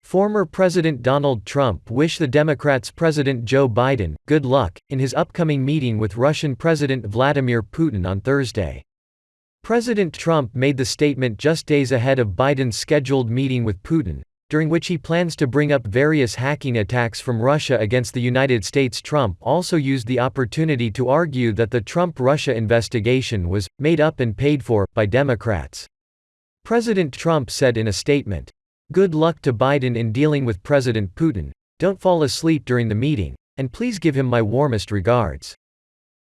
Former President Donald Trump wished the Democrats' President Joe Biden good luck in his upcoming meeting with Russian President Vladimir Putin on Thursday. President Trump made the statement just days ahead of Biden's scheduled meeting with Putin, during which he plans to bring up various hacking attacks from Russia against the United States. Trump also used the opportunity to argue that the Trump-Russia investigation was made up and paid for by Democrats. President Trump said in a statement, "Good luck to Biden in dealing with President Putin. Don't fall asleep during the meeting, and please give him my warmest regards."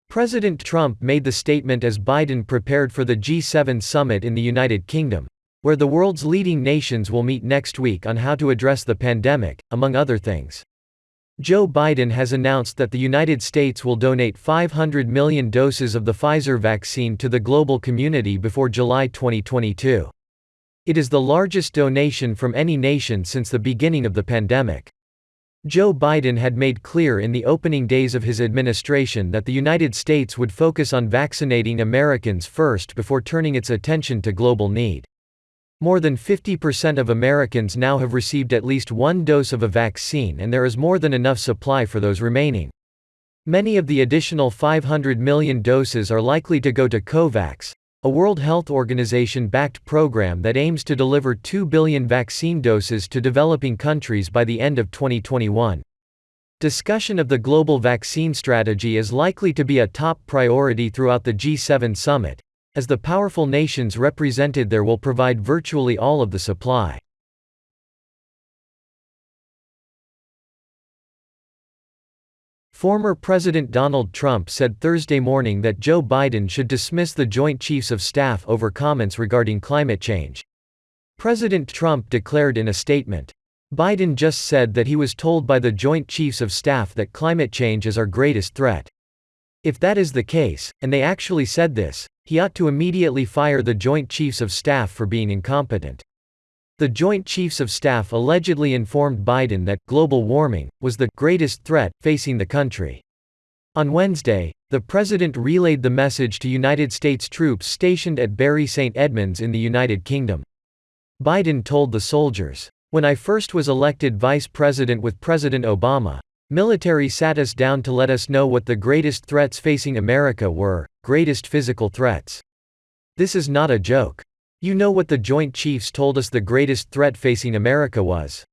President Trump made the statement as Biden prepared for the G7 summit in the United Kingdom, where the world's leading nations will meet next week on how to address the pandemic, among other things. Joe Biden has announced that the United States will donate 500 million doses of the Pfizer vaccine to the global community before July 2022. It is the largest donation from any nation since the beginning of the pandemic. Joe Biden had made clear in the opening days of his administration that the United States would focus on vaccinating Americans first before turning its attention to global need. More than 50% of Americans now have received at least one dose of a vaccine, and there is more than enough supply for those remaining. Many of the additional 500 million doses are likely to go to COVAX, a World Health Organization-backed program that aims to deliver 2 billion vaccine doses to developing countries by the end of 2021. Discussion of the global vaccine strategy is likely to be a top priority throughout the G7 summit, as the powerful nations represented there will provide virtually all of the supply. Former President Donald Trump said Thursday morning that Joe Biden should dismiss the Joint Chiefs of Staff over comments regarding climate change. President Trump declared in a statement, "Biden just said that he was told by the Joint Chiefs of Staff that climate change is our greatest threat. If that is the case, and they actually said this, he ought to immediately fire the Joint Chiefs of Staff for being incompetent." The Joint Chiefs of Staff allegedly informed Biden that global warming was the greatest threat facing the country. On Wednesday, the president relayed the message to United States troops stationed at Bury St. Edmunds in the United Kingdom. Biden told the soldiers, "When I first was elected vice president with President Obama, military sat us down to let us know what the greatest threats facing America were, greatest physical threats. This is not a joke. You know what the Joint Chiefs told us the greatest threat facing America was?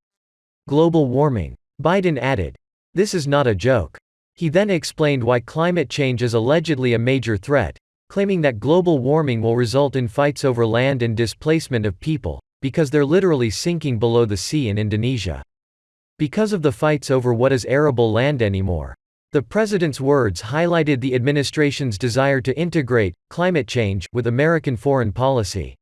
Global warming." Biden added, "This is not a joke." He then explained why climate change is allegedly a major threat, claiming that global warming will result in fights over land and displacement of people, because they're literally sinking below the sea in Indonesia. Because of the fights over what is arable land anymore. The president's words highlighted the administration's desire to integrate climate change with American foreign policy.